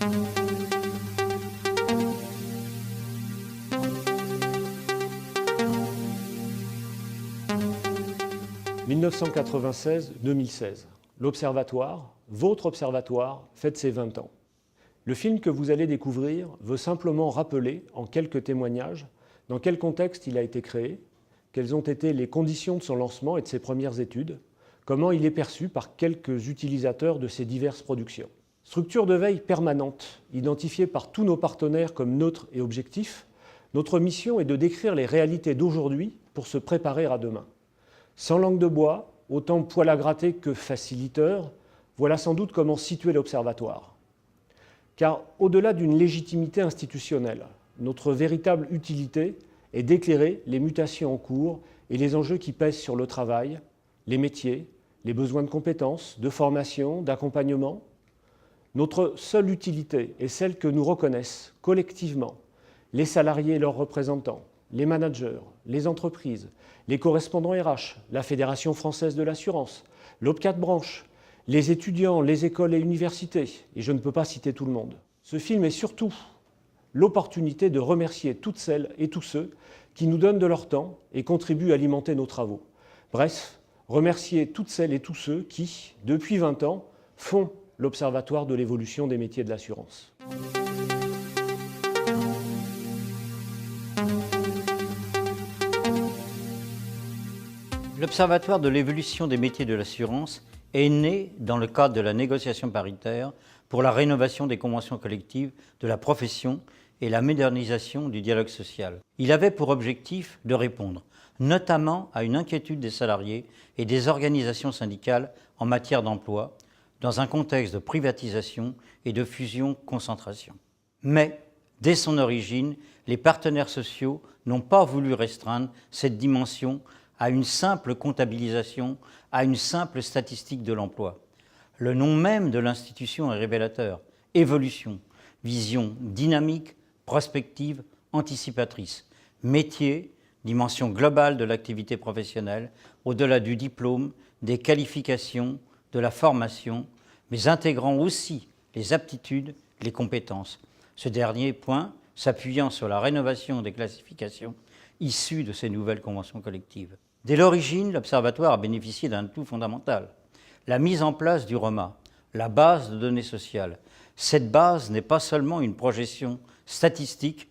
« 1996-2016, l'Observatoire, votre Observatoire, fête ses 20 ans. Le film que vous allez découvrir veut simplement rappeler, en quelques témoignages, dans quel contexte il a été créé, quelles ont été les conditions de son lancement et de ses premières études, comment il est perçu par quelques utilisateurs de ses diverses productions. Structure de veille permanente, identifiée par tous nos partenaires comme neutre et objectif, notre mission est de décrire les réalités d'aujourd'hui pour se préparer à demain. Sans langue de bois, autant poil à gratter que faciliteur, voilà sans doute comment situer l'Observatoire. Car au-delà d'une légitimité institutionnelle, notre véritable utilité est d'éclairer les mutations en cours et les enjeux qui pèsent sur le travail, les métiers, les besoins de compétences, de formation, d'accompagnement. Notre seule utilité est celle que nous reconnaissent collectivement les salariés et leurs représentants, les managers, les entreprises, les correspondants RH, la Fédération française de l'assurance, l'OPCAT branche, les étudiants, les écoles et universités, et je ne peux pas citer tout le monde. Ce film est surtout l'opportunité de remercier toutes celles et tous ceux qui nous donnent de leur temps et contribuent à alimenter nos travaux. Bref, remercier toutes celles et tous ceux qui, depuis 20 ans, font l'Observatoire de l'évolution des métiers de l'assurance. L'Observatoire de l'évolution des métiers de l'assurance est né dans le cadre de la négociation paritaire pour la rénovation des conventions collectives de la profession et la modernisation du dialogue social. Il avait pour objectif de répondre notamment à une inquiétude des salariés et des organisations syndicales en matière d'emploi, dans un contexte de privatisation et de fusion-concentration. Mais, dès son origine, les partenaires sociaux n'ont pas voulu restreindre cette dimension à une simple comptabilisation, à une simple statistique de l'emploi. Le nom même de l'institution est révélateur. Évolution, vision dynamique, prospective, anticipatrice. Métier, dimension globale de l'activité professionnelle, au-delà du diplôme, des qualifications, de la formation, mais intégrant aussi les aptitudes, les compétences. Ce dernier point s'appuyant sur la rénovation des classifications issues de ces nouvelles conventions collectives. Dès l'origine, l'Observatoire a bénéficié d'un atout fondamental, la mise en place du ROMA, la base de données sociales. Cette base n'est pas seulement une projection statistique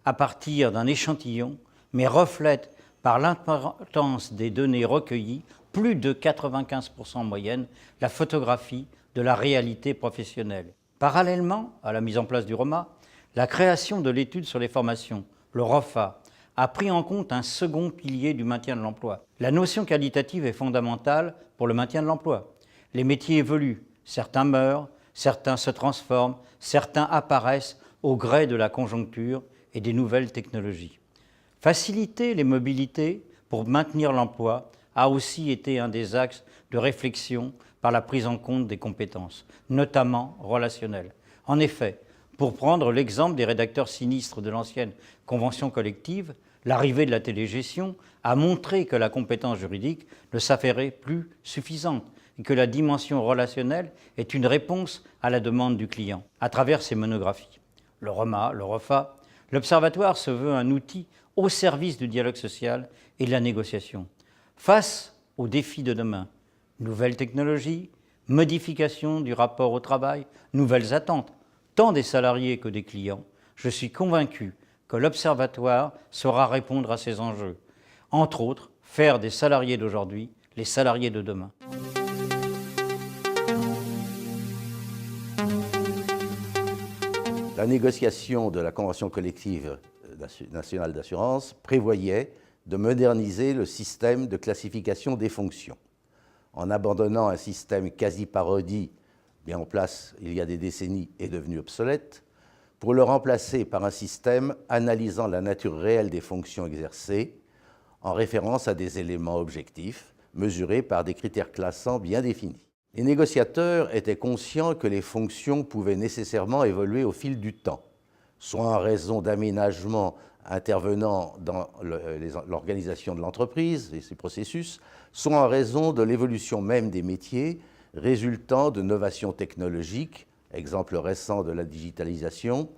à partir d'un échantillon, mais reflète par l'importance des données recueillies, plus de 95% en moyenne, la photographie de la réalité professionnelle. Parallèlement à la mise en place du ROMA, la création de l'étude sur les formations, le ROFA, a pris en compte un second pilier du maintien de l'emploi. La notion qualitative est fondamentale pour le maintien de l'emploi. Les métiers évoluent, certains meurent, certains se transforment, certains apparaissent au gré de la conjoncture et des nouvelles technologies. Faciliter les mobilités pour maintenir l'emploi a aussi été un des axes de réflexion par la prise en compte des compétences, notamment relationnelles. En effet, pour prendre l'exemple des rédacteurs sinistres de l'ancienne convention collective, l'arrivée de la télégestion a montré que la compétence juridique ne s'avérait plus suffisante et que la dimension relationnelle est une réponse à la demande du client. À travers ces monographies, le ROMA, le ROFA, l'Observatoire se veut un outil au service du dialogue social et de la négociation. Face aux défis de demain, nouvelles technologies, modification du rapport au travail, nouvelles attentes, tant des salariés que des clients, je suis convaincu que l'Observatoire saura répondre à ces enjeux. Entre autres, faire des salariés d'aujourd'hui les salariés de demain. La négociation de la convention collective nationale d'assurance prévoyait de moderniser le système de classification des fonctions en abandonnant un système quasi-parodie mis en place il y a des décennies et devenu obsolète, pour le remplacer par un système analysant la nature réelle des fonctions exercées en référence à des éléments objectifs mesurés par des critères classants bien définis. Les négociateurs étaient conscients que les fonctions pouvaient nécessairement évoluer au fil du temps, soit en raison d'aménagements intervenant dans l'organisation de l'entreprise et ses processus, soit en raison de l'évolution même des métiers résultant de novations technologiques exemple récent de la digitalisation,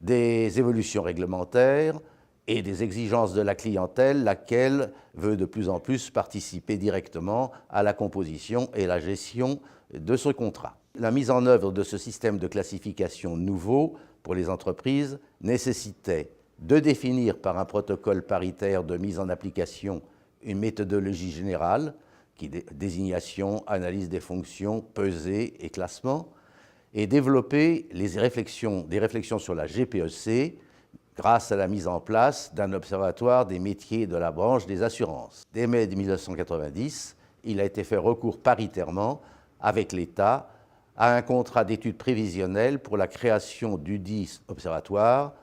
des évolutions réglementaires et des exigences de la clientèle, laquelle veut de plus en plus participer directement à la composition et la gestion de ce contrat. La mise en œuvre de ce système de classification nouveau pour les entreprises nécessitait de définir par un protocole paritaire de mise en application une méthodologie générale, qui désignation, analyse des fonctions, pesée et classement, et développer des réflexions sur la GPEC grâce à la mise en place d'un observatoire des métiers de la branche des assurances. Dès mai 1990, il a été fait recours paritairement avec l'État à un contrat d'études prévisionnelles pour la création dudit observatoire.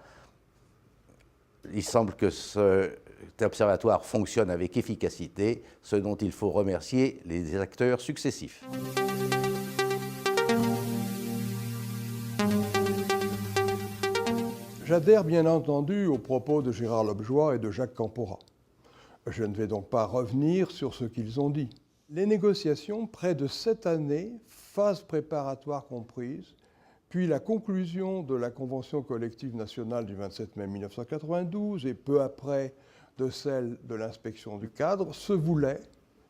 Il semble que cet observatoire fonctionne avec efficacité, ce dont il faut remercier les acteurs successifs. J'adhère bien entendu aux propos de Gérard Lobjoy et de Jacques Campora. Je ne vais donc pas revenir sur ce qu'ils ont dit. Les négociations, près de 7 années, phase préparatoire comprise, puis la conclusion de la Convention collective nationale du 27 mai 1992 et peu après de celle de l'inspection du cadre, se voulaient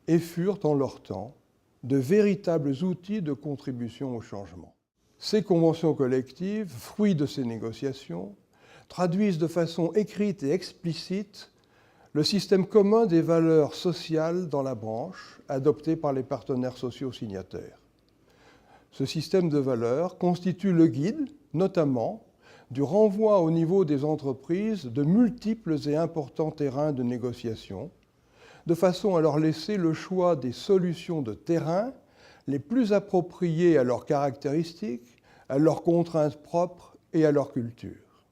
et furent en leur temps de véritables outils de contribution au changement. Ces conventions collectives, fruits de ces négociations, traduisent de façon écrite et explicite le système commun des valeurs sociales dans la branche adopté par les partenaires sociaux signataires. Ce système de valeurs constitue le guide, notamment, du renvoi au niveau des entreprises de multiples et importants terrains de négociation, de façon à leur laisser le choix des solutions de terrain les plus appropriées à leurs caractéristiques, à leurs contraintes propres et à leur culture.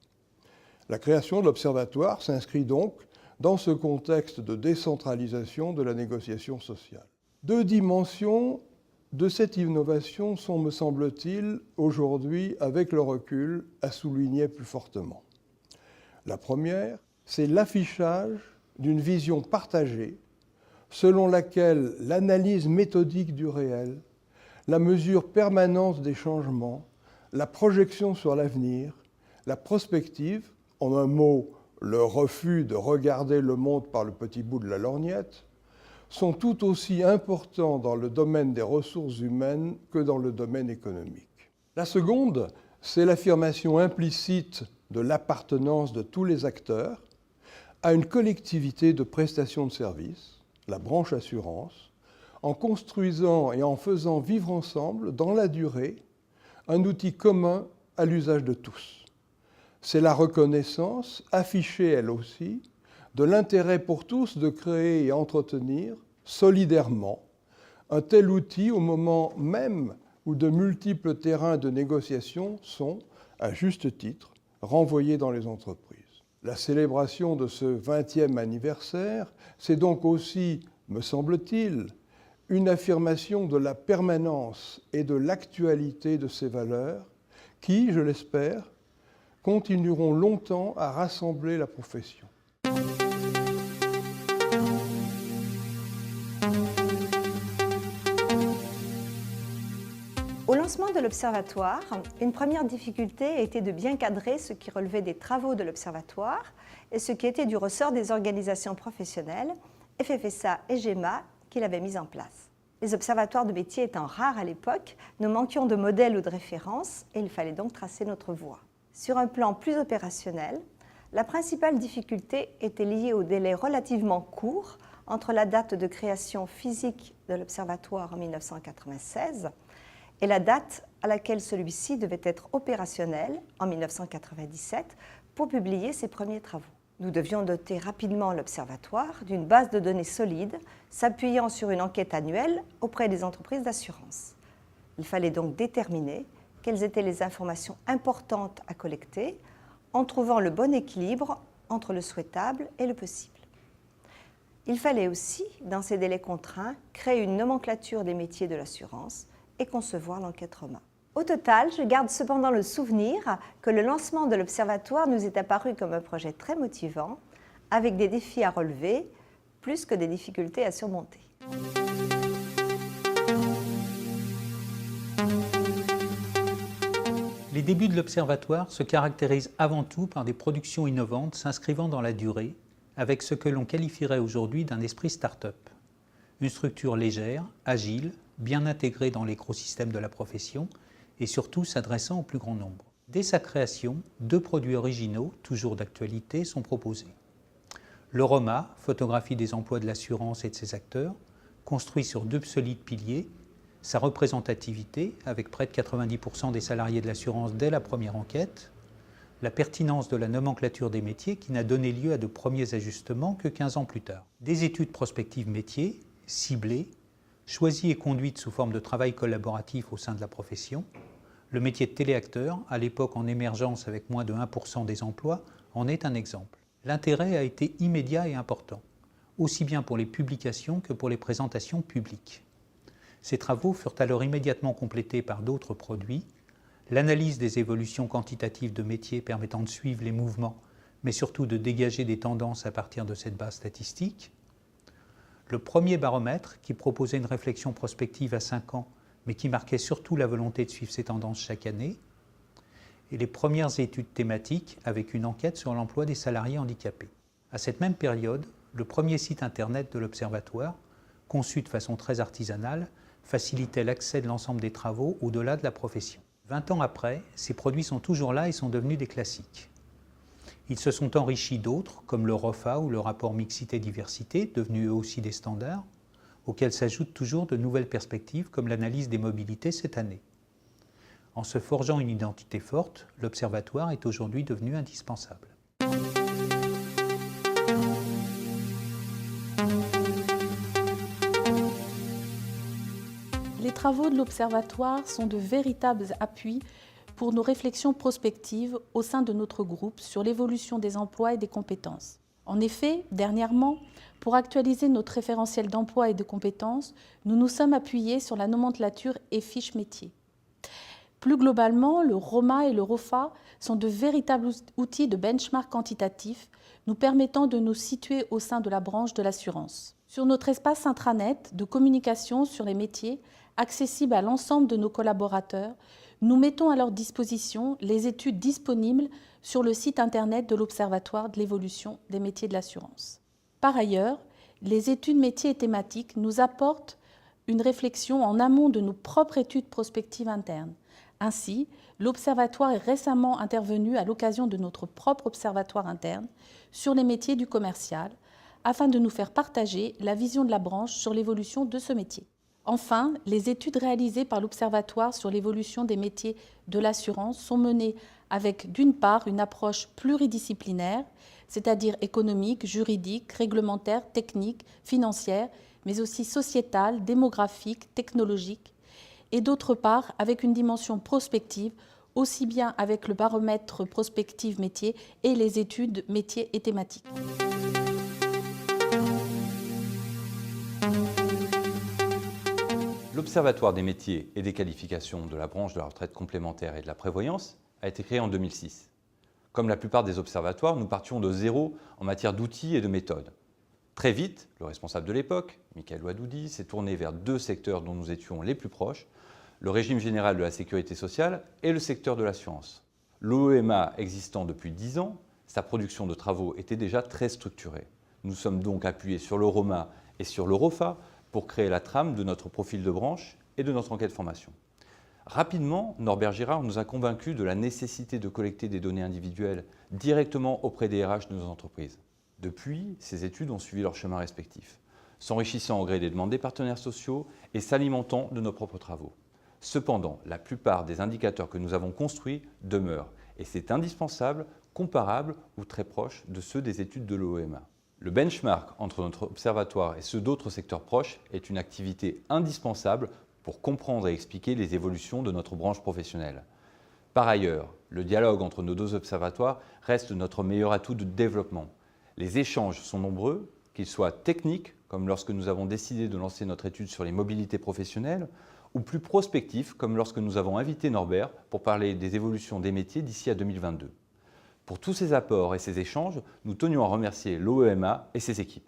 La création de l'Observatoire s'inscrit donc dans ce contexte de décentralisation de la négociation sociale. 2 dimensions de cette innovation sont, me semble-t-il, aujourd'hui, avec le recul, à souligner plus fortement. La première, c'est l'affichage d'une vision partagée selon laquelle l'analyse méthodique du réel, la mesure permanente des changements, la projection sur l'avenir, la prospective, en un mot, le refus de regarder le monde par le petit bout de la lorgnette, sont tout aussi importants dans le domaine des ressources humaines que dans le domaine économique. La seconde, c'est l'affirmation implicite de l'appartenance de tous les acteurs à une collectivité de prestation de services, la branche assurance, en construisant et en faisant vivre ensemble, dans la durée, un outil commun à l'usage de tous. C'est la reconnaissance, affichée elle aussi, de l'intérêt pour tous de créer et entretenir solidairement un tel outil au moment même où de multiples terrains de négociation sont, à juste titre, renvoyés dans les entreprises. La célébration de ce 20e anniversaire, c'est donc aussi, me semble-t-il, une affirmation de la permanence et de l'actualité de ces valeurs qui, je l'espère, continueront longtemps à rassembler la profession. Au lancement de l'Observatoire, une première difficulté était de bien cadrer ce qui relevait des travaux de l'Observatoire et ce qui était du ressort des organisations professionnelles, FFSA et GEMA, qui l'avaient mis en place. Les observatoires de métiers étant rares à l'époque, nous manquions de modèles ou de références et il fallait donc tracer notre voie. Sur un plan plus opérationnel, la principale difficulté était liée au délai relativement court entre la date de création physique de l'Observatoire en 1996 et la date à laquelle celui-ci devait être opérationnel, en 1997, pour publier ses premiers travaux. Nous devions doter rapidement l'Observatoire d'une base de données solide, s'appuyant sur une enquête annuelle auprès des entreprises d'assurance. Il fallait donc déterminer quelles étaient les informations importantes à collecter, en trouvant le bon équilibre entre le souhaitable et le possible. Il fallait aussi, dans ces délais contraints, créer une nomenclature des métiers de l'assurance et concevoir l'enquête Roma. Au total, je garde cependant le souvenir que le lancement de l'Observatoire nous est apparu comme un projet très motivant, avec des défis à relever, plus que des difficultés à surmonter. Les débuts de l'Observatoire se caractérisent avant tout par des productions innovantes s'inscrivant dans la durée, avec ce que l'on qualifierait aujourd'hui d'un esprit start-up. Une structure légère, agile, bien intégrée dans l'écosystème de la profession et surtout s'adressant au plus grand nombre. Dès sa création, 2 produits originaux, toujours d'actualité, sont proposés. Le ROMA, photographie des emplois de l'assurance et de ses acteurs, construit sur 2 solides piliers, sa représentativité, avec près de 90% des salariés de l'assurance dès la première enquête, la pertinence de la nomenclature des métiers qui n'a donné lieu à de premiers ajustements que 15 ans plus tard. Des études prospectives métiers, ciblées, choisies et conduites sous forme de travail collaboratif au sein de la profession. Le métier de téléacteur, à l'époque en émergence avec moins de 1% des emplois, en est un exemple. L'intérêt a été immédiat et important, aussi bien pour les publications que pour les présentations publiques. Ces travaux furent alors immédiatement complétés par d'autres produits, l'analyse des évolutions quantitatives de métiers permettant de suivre les mouvements, mais surtout de dégager des tendances à partir de cette base statistique, le premier baromètre qui proposait une réflexion prospective à 5 ans, mais qui marquait surtout la volonté de suivre ces tendances chaque année, et les premières études thématiques avec une enquête sur l'emploi des salariés handicapés. À cette même période, le premier site internet de l'Observatoire, conçu de façon très artisanale, facilitait l'accès de l'ensemble des travaux au-delà de la profession. 20 ans après, ces produits sont toujours là et sont devenus des classiques. Ils se sont enrichis d'autres, comme le ROFA ou le rapport mixité-diversité, devenus eux aussi des standards, auxquels s'ajoutent toujours de nouvelles perspectives, comme l'analyse des mobilités cette année. En se forgeant une identité forte, l'Observatoire est aujourd'hui devenu indispensable. Les travaux de l'Observatoire sont de véritables appuis pour nos réflexions prospectives au sein de notre groupe sur l'évolution des emplois et des compétences. En effet, dernièrement, pour actualiser notre référentiel d'emploi et de compétences, nous nous sommes appuyés sur la nomenclature et fiches métiers. Plus globalement, le ROMA et le ROFA sont de véritables outils de benchmark quantitatif nous permettant de nous situer au sein de la branche de l'assurance. Sur notre espace intranet de communication sur les métiers, accessible à l'ensemble de nos collaborateurs, nous mettons à leur disposition les études disponibles sur le site internet de l'Observatoire de l'évolution des métiers de l'assurance. Par ailleurs, les études métiers et thématiques nous apportent une réflexion en amont de nos propres études prospectives internes. Ainsi, l'Observatoire est récemment intervenu à l'occasion de notre propre observatoire interne sur les métiers du commercial, afin de nous faire partager la vision de la branche sur l'évolution de ce métier. Enfin, les études réalisées par l'Observatoire sur l'évolution des métiers de l'assurance sont menées avec, d'une part, une approche pluridisciplinaire, c'est-à-dire économique, juridique, réglementaire, technique, financière, mais aussi sociétale, démographique, technologique, et d'autre part, avec une dimension prospective, aussi bien avec le baromètre prospective métier et les études métiers et thématiques. L'Observatoire des métiers et des qualifications de la branche de la retraite complémentaire et de la prévoyance a été créé en 2006. Comme la plupart des observatoires, nous partions de zéro en matière d'outils et de méthodes. Très vite, le responsable de l'époque, Michael Ouadoudi, s'est tourné vers 2 secteurs dont nous étions les plus proches, le régime général de la sécurité sociale et le secteur de l'assurance. L'OEMA existant depuis 10 ans, sa production de travaux était déjà très structurée. Nous sommes donc appuyés sur le ROMA et sur le ROFA pour créer la trame de notre profil de branche et de notre enquête formation. Rapidement, Norbert Girard nous a convaincus de la nécessité de collecter des données individuelles directement auprès des RH de nos entreprises. Depuis, ces études ont suivi leur chemin respectif, s'enrichissant au gré des demandes des partenaires sociaux et s'alimentant de nos propres travaux. Cependant, la plupart des indicateurs que nous avons construits demeurent, et c'est indispensable, comparables ou très proches de ceux des études de l'OEMA. Le benchmark entre notre observatoire et ceux d'autres secteurs proches est une activité indispensable pour comprendre et expliquer les évolutions de notre branche professionnelle. Par ailleurs, le dialogue entre nos 2 observatoires reste notre meilleur atout de développement. Les échanges sont nombreux, qu'ils soient techniques, comme lorsque nous avons décidé de lancer notre étude sur les mobilités professionnelles, ou plus prospectifs, comme lorsque nous avons invité Norbert pour parler des évolutions des métiers d'ici à 2022. Pour tous ces apports et ces échanges, nous tenions à remercier l'OEMA et ses équipes.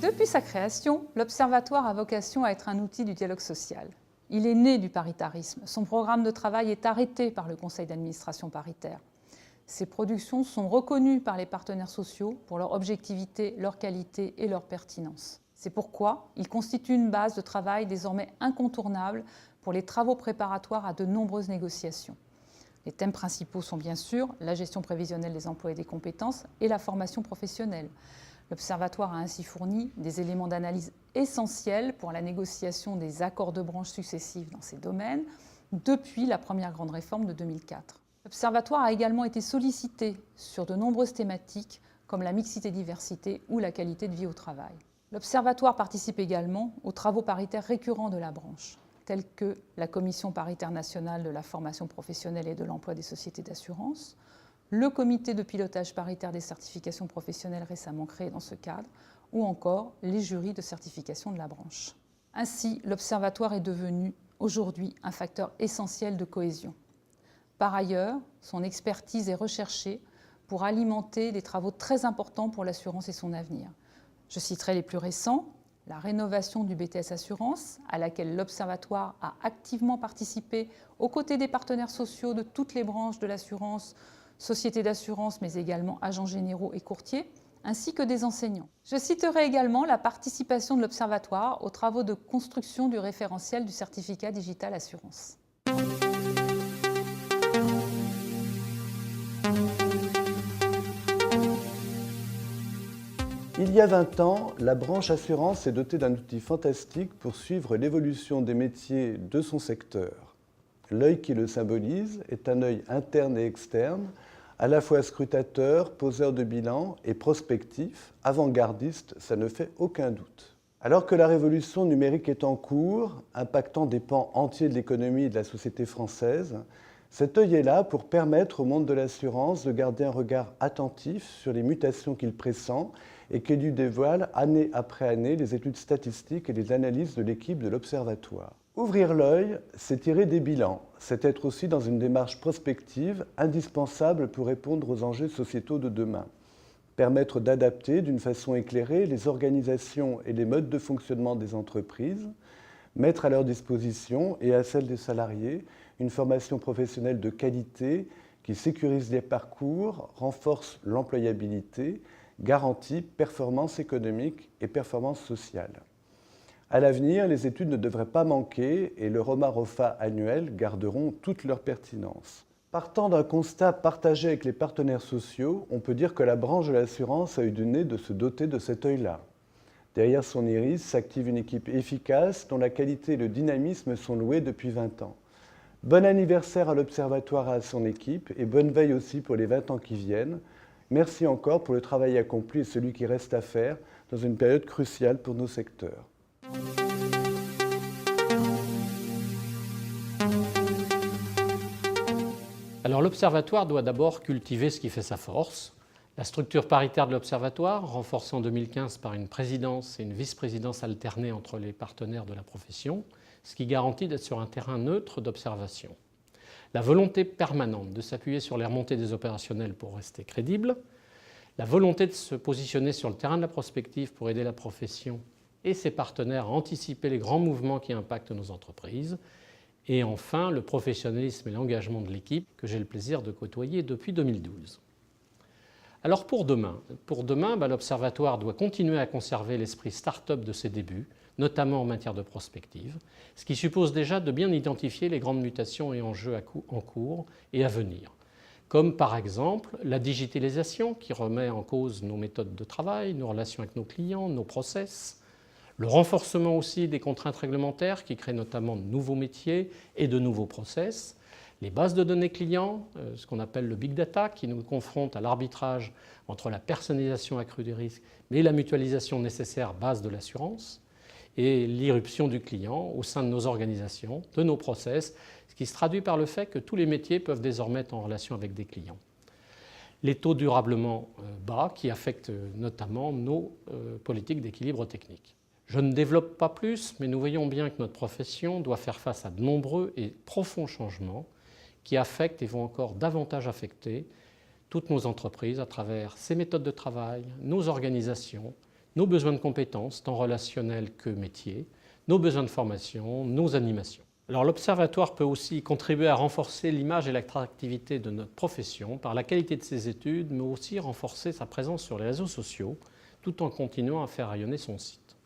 De Depuis sa création, l'Observatoire a vocation à être un outil du dialogue social. Il est né du paritarisme. Son programme de travail est arrêté par le Conseil d'administration paritaire. Ses productions sont reconnues par les partenaires sociaux pour leur objectivité, leur qualité et leur pertinence. C'est pourquoi il constitue une base de travail désormais incontournable pour les travaux préparatoires à de nombreuses négociations. Les thèmes principaux sont bien sûr la gestion prévisionnelle des emplois et des compétences et la formation professionnelle. L'Observatoire a ainsi fourni des éléments d'analyse essentiels pour la négociation des accords de branche successifs dans ces domaines depuis la première grande réforme de 2004. L'Observatoire a également été sollicité sur de nombreuses thématiques comme la mixité-diversité ou la qualité de vie au travail. L'Observatoire participe également aux travaux paritaires récurrents de la branche, tels que la Commission paritaire nationale de la formation professionnelle et de l'emploi des sociétés d'assurance, le comité de pilotage paritaire des certifications professionnelles récemment créé dans ce cadre, ou encore les jurys de certification de la branche. Ainsi, l'Observatoire est devenu aujourd'hui un facteur essentiel de cohésion. Par ailleurs, son expertise est recherchée pour alimenter des travaux très importants pour l'assurance et son avenir. Je citerai les plus récents, la rénovation du BTS Assurance, à laquelle l'Observatoire a activement participé aux côtés des partenaires sociaux de toutes les branches de l'assurance, sociétés d'assurance, mais également agents généraux et courtiers, ainsi que des enseignants. Je citerai également la participation de l'Observatoire aux travaux de construction du référentiel du certificat digital assurance. Il y a 20 ans, la branche assurance s'est dotée d'un outil fantastique pour suivre l'évolution des métiers de son secteur. L'œil qui le symbolise est un œil interne et externe, à la fois scrutateur, poseur de bilan et prospectif, avant-gardiste, ça ne fait aucun doute. Alors que la révolution numérique est en cours, impactant des pans entiers de l'économie et de la société française, cet œil est là pour permettre au monde de l'assurance de garder un regard attentif sur les mutations qu'il pressent et que lui dévoilent année après année les études statistiques et les analyses de l'équipe de l'Observatoire. Ouvrir l'œil, c'est tirer des bilans, c'est être aussi dans une démarche prospective indispensable pour répondre aux enjeux sociétaux de demain. Permettre d'adapter d'une façon éclairée les organisations et les modes de fonctionnement des entreprises, mettre à leur disposition et à celle des salariés une formation professionnelle de qualité qui sécurise les parcours, renforce l'employabilité, garantit performance économique et performance sociale. À l'avenir, les études ne devraient pas manquer et le ROMA-ROFA annuel garderont toute leur pertinence. Partant d'un constat partagé avec les partenaires sociaux, on peut dire que la branche de l'assurance a eu du nez de se doter de cet œil-là. Derrière son iris s'active une équipe efficace dont la qualité et le dynamisme sont loués depuis 20 ans. Bon anniversaire à l'Observatoire et à son équipe et bonne veille aussi pour les 20 ans qui viennent. Merci encore pour le travail accompli et celui qui reste à faire dans une période cruciale pour nos secteurs. Alors l'Observatoire doit d'abord cultiver ce qui fait sa force. La structure paritaire de l'Observatoire, renforcée en 2015 par une présidence et une vice-présidence alternées entre les partenaires de la profession, ce qui garantit d'être sur un terrain neutre d'observation. La volonté permanente de s'appuyer sur les remontées des opérationnels pour rester crédible, la volonté de se positionner sur le terrain de la prospective pour aider la profession et ses partenaires à anticiper les grands mouvements qui impactent nos entreprises, et enfin le professionnalisme et l'engagement de l'équipe que j'ai le plaisir de côtoyer depuis 2012. Alors pour demain, l'Observatoire doit continuer à conserver l'esprit start-up de ses débuts, notamment en matière de prospective, ce qui suppose déjà de bien identifier les grandes mutations et enjeux en cours et à venir, comme par exemple la digitalisation qui remet en cause nos méthodes de travail, nos relations avec nos clients, nos process, le renforcement aussi des contraintes réglementaires qui créent notamment de nouveaux métiers et de nouveaux process, les bases de données clients, ce qu'on appelle le big data, qui nous confronte à l'arbitrage entre la personnalisation accrue des risques et la mutualisation nécessaire base de l'assurance, et l'irruption du client au sein de nos organisations, de nos process, ce qui se traduit par le fait que tous les métiers peuvent désormais être en relation avec des clients. Les taux durablement bas qui affectent notamment nos politiques d'équilibre technique. Je ne développe pas plus, mais nous voyons bien que notre profession doit faire face à de nombreux et profonds changements qui affectent et vont encore davantage affecter toutes nos entreprises à travers ces méthodes de travail, nos organisations, nos besoins de compétences, tant relationnels que métiers, nos besoins de formation, nos animations. Alors l'Observatoire peut aussi contribuer à renforcer l'image et l'attractivité de notre profession par la qualité de ses études, mais aussi renforcer sa présence sur les réseaux sociaux, tout en continuant à faire rayonner son site.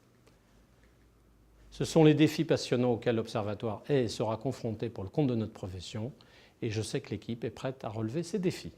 Ce sont les défis passionnants auxquels l'Observatoire est et sera confronté pour le compte de notre profession, et je sais que l'équipe est prête à relever ces défis.